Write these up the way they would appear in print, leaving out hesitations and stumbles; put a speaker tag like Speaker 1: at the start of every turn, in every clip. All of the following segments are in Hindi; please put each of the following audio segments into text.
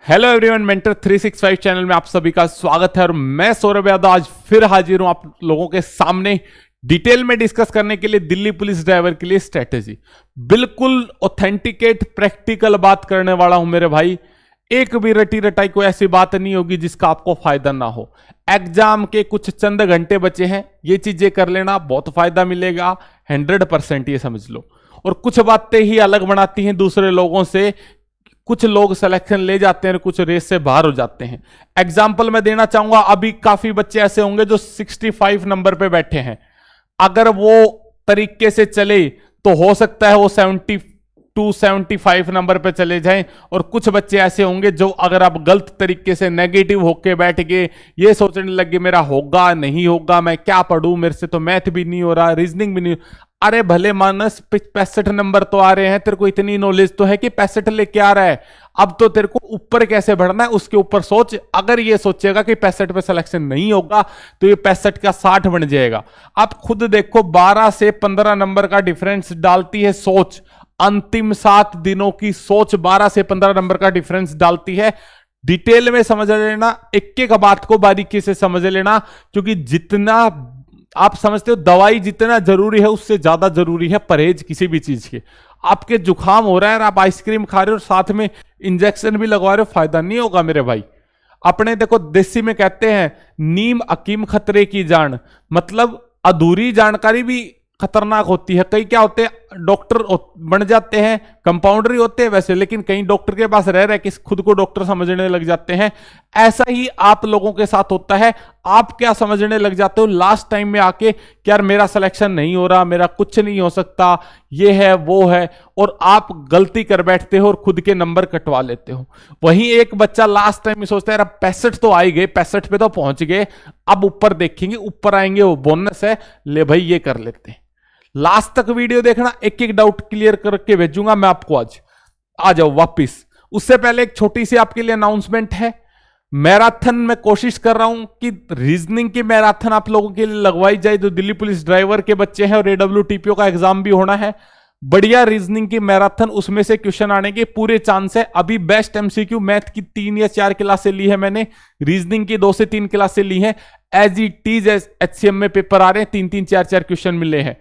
Speaker 1: हेलो एवरीवन, मेंटर 365 चैनल में आप सभी का स्वागत है और मैं सौरभ यादव आज फिर हाजिर हूं आप लोगों के सामने डिटेल में डिस्कस करने के लिए दिल्ली पुलिस ड्राइवर के लिए स्ट्रेटेजी। बिल्कुल ऑथेंटिकेट प्रैक्टिकल बात करने वाला हूं मेरे भाई। एक भी रटी रटाई कोई ऐसी बात नहीं होगी जिसका आपको फायदा ना हो। एग्जाम के कुछ चंद घंटे बचे हैं, ये चीजें कर लेना, बहुत फायदा मिलेगा 100%, ये समझ लो। और कुछ बातें ही अलग बनाती हैं दूसरे लोगों से। कुछ लोग सिलेक्शन ले जाते हैं और कुछ रेस से बाहर हो जाते हैं। एग्जाम्पल मैं देना चाहूंगा, अभी काफी बच्चे ऐसे होंगे जो 65 नंबर पे बैठे हैं। अगर वो तरीके से चले तो हो सकता है वो 75 नंबर पे चले जाएं। और कुछ बच्चे ऐसे होंगे जो अगर आप गलत तरीके से नेगेटिव होके बैठ गए, ये सोचने लगे मेरा होगा नहीं होगा, मैं क्या पढ़ूं, मेरे से तो मैथ भी नहीं हो रहा, रीजनिंग भी नहीं। अरे भले मानस 65 नंबर तो आ रहे हैं, तेरे को इतनी नॉलेज तो है कि 65 लेके आ रहा है। अब तो तेरे को ऊपर कैसे बढ़ना है उसके ऊपर सोच। अगर ये सोचेगा कि 65 पे सिलेक्शन नहीं होगा तो ये 65 का 60 बन जाएगा। आप खुद देखो, 12 से 15 नंबर का डिफरेंस डालती है सोच। अंतिम 7 दिनों की सोच 12 से 15 नंबर का डिफरेंस डालती है। डिटेल में समझ लेना, एक एक बात को बारीकी से समझ लेना, क्योंकि जितना आप समझते हो दवाई जितना जरूरी है उससे ज्यादा जरूरी है परहेज किसी भी चीज के। आपके जुकाम हो रहा है और आप आइसक्रीम खा रहे हो और साथ में इंजेक्शन भी लगवा रहे हो, फायदा नहीं होगा मेरे भाई। अपने देखो देसी में कहते हैं नीम हकीम खतरे की जान, मतलब अधूरी जानकारी भी खतरनाक होती है। कई क्या होते हैं डॉक्टर बन जाते हैं, कंपाउंडर ही होते हैं वैसे, लेकिन कई डॉक्टर के पास रह कि खुद को डॉक्टर समझने लग जाते हैं। ऐसा ही आप लोगों के साथ होता है। आप क्या समझने लग जाते हो लास्ट टाइम में आके कि यार मेरा सिलेक्शन नहीं हो रहा, मेरा कुछ नहीं हो सकता, ये है वो है, और आप गलती कर बैठते हो और खुद के नंबर कटवा लेते हो। वहीं एक बच्चा लास्ट टाइम में सोचता है यार 65 तो आ ही गए, 65 पे तो पहुंच गए, अब ऊपर देखेंगे, ऊपर आएंगे, वो बोनस है, ले भाई ये कर लेते हैं। लास्ट तक वीडियो देखना, एक एक डाउट क्लियर करके भेजूंगा मैं आपको आज। आ जाओ वापिस। उससे पहले एक छोटी सी आपके लिए अनाउंसमेंट है। मैराथन में कोशिश कर रहा हूं कि रीजनिंग की मैराथन आप लोगों के लिए लगवाई जाए, जो दिल्ली पुलिस ड्राइवर के बच्चे हैं, और AWTPO का एग्जाम भी होना है। बढ़िया रीजनिंग की मैराथन, उसमें से क्वेश्चन आने के पूरे चांस है। अभी बेस्ट MCQ मैथ की 3 या 4 क्लासें ली है मैंने, रीजनिंग की 2 से 3 क्लासें ली है। एज इट इज HCM में पेपर आ रहे हैं, 3-3 4-4 क्वेश्चन मिले हैं।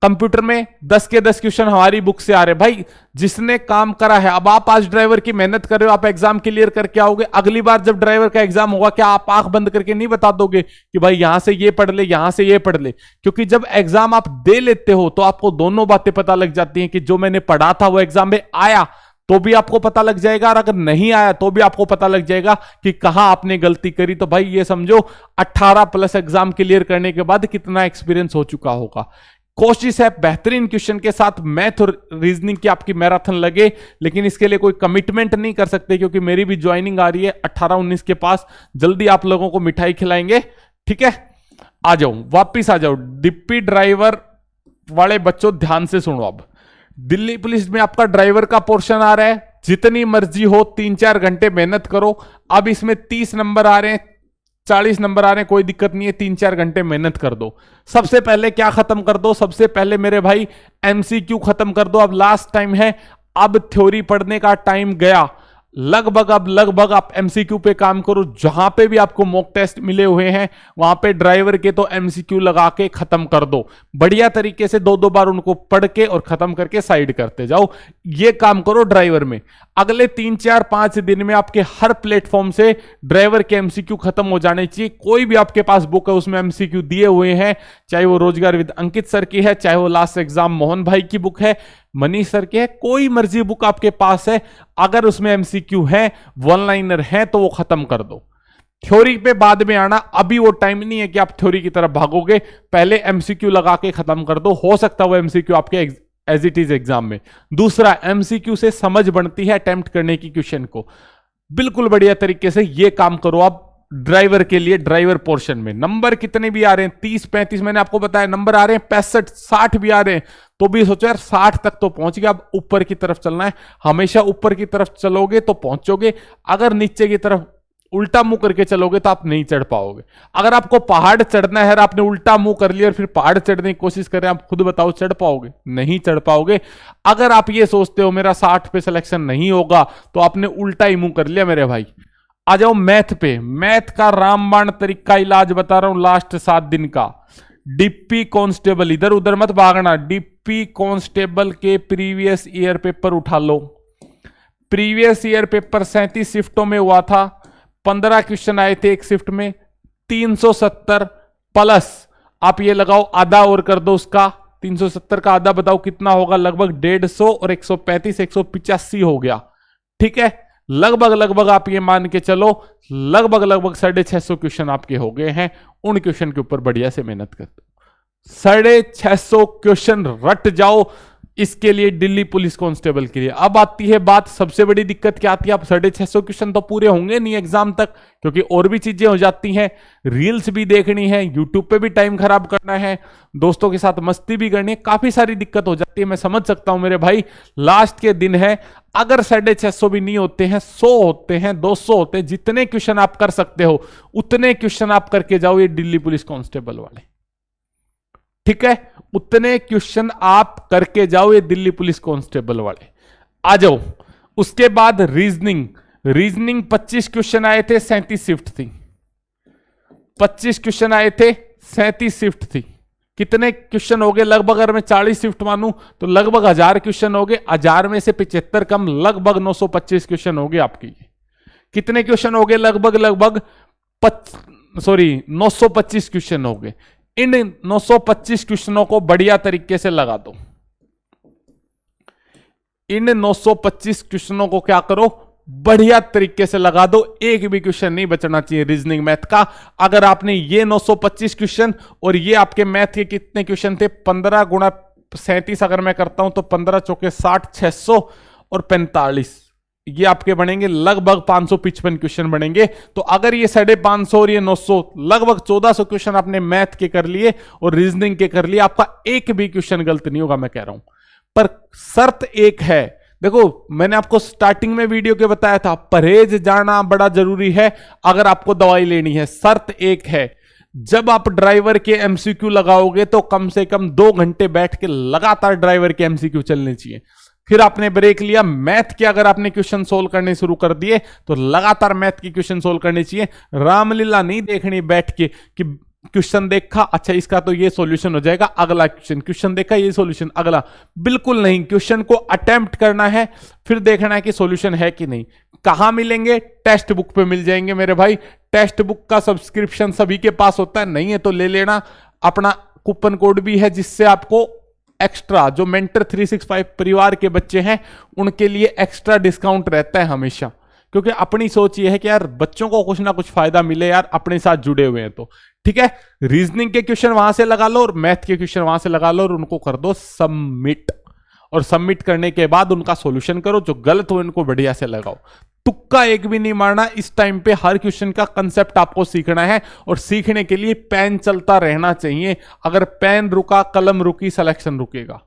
Speaker 1: कंप्यूटर में 10 के 10 क्वेश्चन हमारी बुक से आ रहे हैं भाई, जिसने काम करा है। अब आप आज ड्राइवर की मेहनत कर रहे हो, आप एग्जाम क्लियर करके आओगे, अगली बार जब ड्राइवर का एग्जाम होगा क्या आप आंख बंद करके नहीं बता दोगे कि भाई यहां से ये पढ़ ले, यहां से ये पढ़ ले? क्योंकि जब एग्जाम आप दे लेते हो तो आपको दोनों बातें पता लग जाती हैं कि जो मैंने पढ़ा था वो एग्जाम में आया तो भी आपको पता लग जाएगा, और अगर नहीं आया तो भी आपको पता लग जाएगा कि कहां आपने गलती करी। तो भाई ये समझो 18+ एग्जाम क्लियर करने के बाद कितना एक्सपीरियंस हो चुका होगा। कोशिश है बेहतरीन क्वेश्चन के साथ मैथ और रीजनिंग की आपकी मैराथन लगे, लेकिन इसके लिए कोई कमिटमेंट नहीं कर सकते क्योंकि मेरी भी ज्वाइनिंग आ रही है 18-19 के पास। जल्दी आप लोगों को मिठाई खिलाएंगे, ठीक है? आ जाओ वापिस आ जाओ। डिप्टी ड्राइवर वाले बच्चों ध्यान से सुनो। अब दिल्ली पुलिस में आपका ड्राइवर का पोर्शन आ रहा है, जितनी मर्जी हो 3-4 घंटे मेहनत करो। अब इसमें 30 नंबर आ रहे हैं, 40 नंबर आ रहे हैं, कोई दिक्कत नहीं है, 3-4 घंटे मेहनत कर दो। सबसे पहले क्या खत्म कर दो? सबसे पहले मेरे भाई MCQ खत्म कर दो। अब लास्ट टाइम है, अब थ्योरी पढ़ने का टाइम गया। लगभग आप MCQ पे काम करो। जहां पे भी आपको मॉक टेस्ट मिले हुए हैं वहां पे ड्राइवर के तो MCQ लगा के खत्म कर दो। बढ़िया तरीके से 2-2 बार उनको पढ़ के और खत्म करके साइड करते जाओ। ये काम करो ड्राइवर में। अगले 3-4-5 दिन में आपके हर प्लेटफॉर्म से ड्राइवर के MCQ खत्म हो जाने चाहिए। कोई भी आपके पास बुक है उसमें MCQ दिए हुए हैं, चाहे वो रोजगार विद अंकित सर की है, चाहे वो लास्ट एग्जाम मोहन भाई की बुक है, मनीष सर के है, कोई मर्जी बुक आपके पास है, अगर उसमें MCQ है, 1 लाइनर है, तो वो खत्म कर दो। थ्योरी पे बाद में आना, अभी वो टाइम नहीं है कि आप थ्योरी की तरफ भागोगे। पहले MCQ लगा के खत्म कर दो, हो सकता है वो MCQ आपके एज इट इज एग्जाम में। दूसरा, MCQ से समझ बनती है अटेम्प्ट करने की क्वेश्चन को। बिल्कुल बढ़िया तरीके से ये काम करो आप ड्राइवर के लिए। ड्राइवर पोर्शन में नंबर कितने भी आ रहे हैं, 30-35 मैंने आपको बताया नंबर आ रहे हैं, 65-60 भी आ रहे हैं, तो भी सोचो यार 60 तक तो पहुंच गया, अब ऊपर की तरफ चलना है। हमेशा ऊपर की तरफ चलोगे तो पहुंचोगे, अगर नीचे की तरफ उल्टा मुंह करके चलोगे तो आप नहीं चढ़ पाओगे। अगर आपको पहाड़ चढ़ना है और आपने उल्टा मुंह कर लिया और फिर पहाड़ चढ़ने की कोशिश कर रहे हैं, आप खुद बताओ चढ़ पाओगे? नहीं चढ़ पाओगे। अगर आप ये सोचते हो मेरा 60 पे सिलेक्शन नहीं होगा, तो आपने उल्टा ही मुंह कर लिया मेरे भाई। आ जाओ मैथ पे। मैथ का रामबाण तरीका इलाज बता रहा हूं, लास्ट 7 दिन का। डिप्टी कांस्टेबल, इधर उधर मत भागना, डिप्टी कांस्टेबल के प्रीवियस ईयर पेपर उठा लो। प्रीवियस ईयर पेपर 37 शिफ्टों में हुआ था, 15 क्वेश्चन आए थे एक शिफ्ट में, 370 प्लस आप ये लगाओ आधा और कर दो उसका, 370 का आधा बताओ कितना होगा? लगभग 150 और 135 185 हो गया। ठीक है, लगभग आप ये मान के चलो लगभग 650 क्वेश्चन आपके हो गए हैं। उन क्वेश्चन के ऊपर बढ़िया से मेहनत कर दो, 650 क्वेश्चन रट जाओ। इसके लिए दिल्ली पुलिस कांस्टेबल के लिए। अब आती है बात, सबसे बड़ी दिक्कत क्या आती है? आप 650 क्वेश्चन तो पूरे होंगे नहीं एग्जाम तक, क्योंकि और भी चीजें हो जाती हैं, रील्स भी देखनी है, यूट्यूब पे भी टाइम खराब करना है, दोस्तों के साथ मस्ती भी करनी है, काफी सारी दिक्कत हो जाती है। मैं समझ सकता हूं मेरे भाई, लास्ट के दिन है, अगर 650 भी नहीं होते हैं, 100 होते हैं, 200 होते हैं, जितने क्वेश्चन आप कर सकते हो उतने क्वेश्चन आप करके जाओ ये दिल्ली पुलिस कांस्टेबल वाले। ठीक है, उतने क्वेश्चन आप करके जाओ ये दिल्ली पुलिस कांस्टेबल वाले। आ जाओ उसके बाद रीजनिंग। 25 क्वेश्चन आए थे, 37 शिफ्ट थी। 25 क्वेश्चन आए थे, 37 शिफ्ट थी। कितने क्वेश्चन हो गए? लगभग अगर मैं 40 शिफ्ट मानूं तो लगभग 1000 क्वेश्चन हो गए। 1000 में से 75 कम, लगभग 925 क्वेश्चन हो गए आपकी। कितने क्वेश्चन हो गए? लगभग 925 क्वेश्चन हो गए। इन 925 क्वेश्चनों को बढ़िया तरीके से लगा दो। इन 925 क्वेश्चनों को क्या करो? बढ़िया तरीके से लगा दो। एक भी क्वेश्चन नहीं बचना चाहिए रीजनिंग मैथ का। अगर आपने ये 925 क्वेश्चन और ये आपके मैथ के कितने क्वेश्चन थे? 15 गुणा 37 अगर मैं करता हूं तो 15 चौके 60, 600 और 45, ये आपके बनेंगे लगभग 555 क्वेश्चन बनेंगे। तो अगर ये 550 और ये 900, लगभग 1400 क्वेश्चन आपने मैथ के कर लिए और रीजनिंग के कर लिए, आपका एक भी क्वेश्चन गलत नहीं होगा, मैं कह रहा हूं। पर शर्त एक है, देखो मैंने आपको स्टार्टिंग में वीडियो के बताया था, परहेज जाना बड़ा जरूरी है अगर आपको दवाई लेनी है। शर्त एक है, जब आप ड्राइवर के एमसीक्यू लगाओगे तो कम से कम 2 घंटे बैठ के लगातार ड्राइवर के एमसीक्यू चलने चाहिए। फिर आपने ब्रेक लिया, मैथ के अगर आपने क्वेश्चन सोल्व करने शुरू कर दिए तो लगातार मैथ के क्वेश्चन सोल्व करने चाहिए। रामलीला नहीं देखनी बैठ के कि क्वेश्चन देखा, अच्छा इसका तो ये सॉल्यूशन हो जाएगा, अगला क्वेश्चन देखा, ये सॉल्यूशन, अगला। बिल्कुल नहीं, क्वेश्चन को अटेम्प्ट करना है, फिर देखना है कि सॉल्यूशन है कि नहीं। कहां मिलेंगे? टेक्स्ट बुक पे मिल जाएंगे मेरे भाई। टेक्स्ट बुक का सब्सक्रिप्शन सभी के पास होता है, नहीं है तो ले लेना। अपना कूपन कोड भी है जिससे आपको एक्स्ट्रा, जो मेंटर 365 परिवार के बच्चे हैं उनके लिए एक्स्ट्रा डिस्काउंट रहता है हमेशा, क्योंकि अपनी सोच ये है कि यार बच्चों को कुछ ना कुछ फायदा मिले यार, अपने साथ जुड़े हुए हैं तो। ठीक है, रीजनिंग के क्वेश्चन वहां से लगा लो और मैथ के क्वेश्चन वहां से लगा लो और उनको कर दो सबमिट। और सबमिट करने के बाद उनका सॉल्यूशन करो, जो गलत हो इनको बढ़िया से लगाओ। तुक्का एक भी नहीं मारना। इस टाइम पे हर क्वेश्चन का कंसेप्ट आपको सीखना है और सीखने के लिए पेन चलता रहना चाहिए। अगर पेन रुका, कलम रुकी, सिलेक्शन रुकेगा।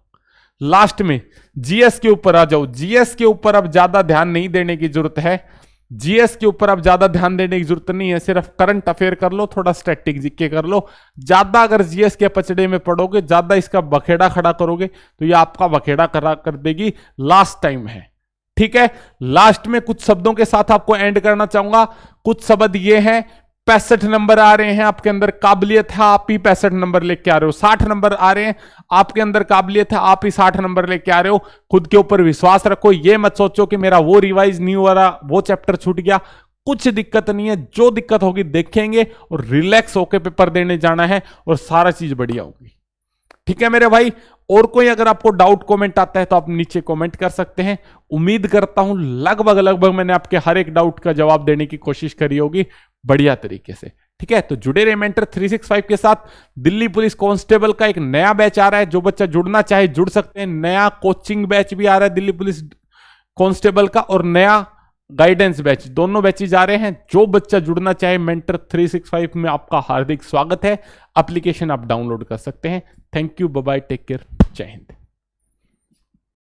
Speaker 1: लास्ट में जीएस के ऊपर आ जाओ। जीएस के ऊपर अब ज्यादा ध्यान नहीं देने की जरूरत है। जीएस के ऊपर अब ज्यादा ध्यान देने की जरूरत नहीं है, सिर्फ करंट अफेयर कर लो, थोड़ा स्टैटिक जीके कर लो। ज्यादा अगर जीएस के पचड़े में पड़ोगे, ज्यादा इसका बखेड़ा खड़ा करोगे तो ये आपका बखेड़ा खड़ा कर देगी। लास्ट टाइम है, ठीक है। लास्ट में कुछ शब्दों के साथ आपको एंड करना चाहूंगा। कुछ शब्द ये हैं, 65 नंबर आ रहे हैं आपके अंदर, काबिलियत है, आप ही 65 नंबर लेके आ रहे हो। 60 नंबर आ रहे हैं, आपके अंदर काबिलियत है, आप ही 60 नंबर लेके आ रहे हो। खुद के ऊपर विश्वास रखो। ये मत सोचो कि मेरा वो रिवाइज नहीं हो रहा, वो चैप्टर छूट गया। कुछ दिक्कत नहीं है, जो दिक्कत होगी देखेंगे और रिलैक्स होकर पेपर देने जाना है और सारा चीज बढ़िया होगी। ठीक है मेरे भाई। और कोई अगर आपको डाउट कमेंट आता है तो आप नीचे कमेंट कर सकते हैं। उम्मीद करता हूं लगभग मैंने आपके हर एक डाउट का जवाब देने की कोशिश करी होगी बढ़िया तरीके से। ठीक है, तो जुड़े रहे मेंटर 365 के साथ। दिल्ली पुलिस कांस्टेबल का एक नया बैच आ रहा है, जो बच्चा जुड़ना चाहे जुड़ सकते हैं। नया कोचिंग बैच भी आ रहा है दिल्ली पुलिस कांस्टेबल का और नया गाइडेंस बैच, दोनों बैचेज आ रहे हैं। जो बच्चा जुड़ना चाहे मेंटर 365 में आपका हार्दिक स्वागत है। एप्लीकेशन आप डाउनलोड कर सकते हैं। Thank you, bye bye, take care, जय हिंद।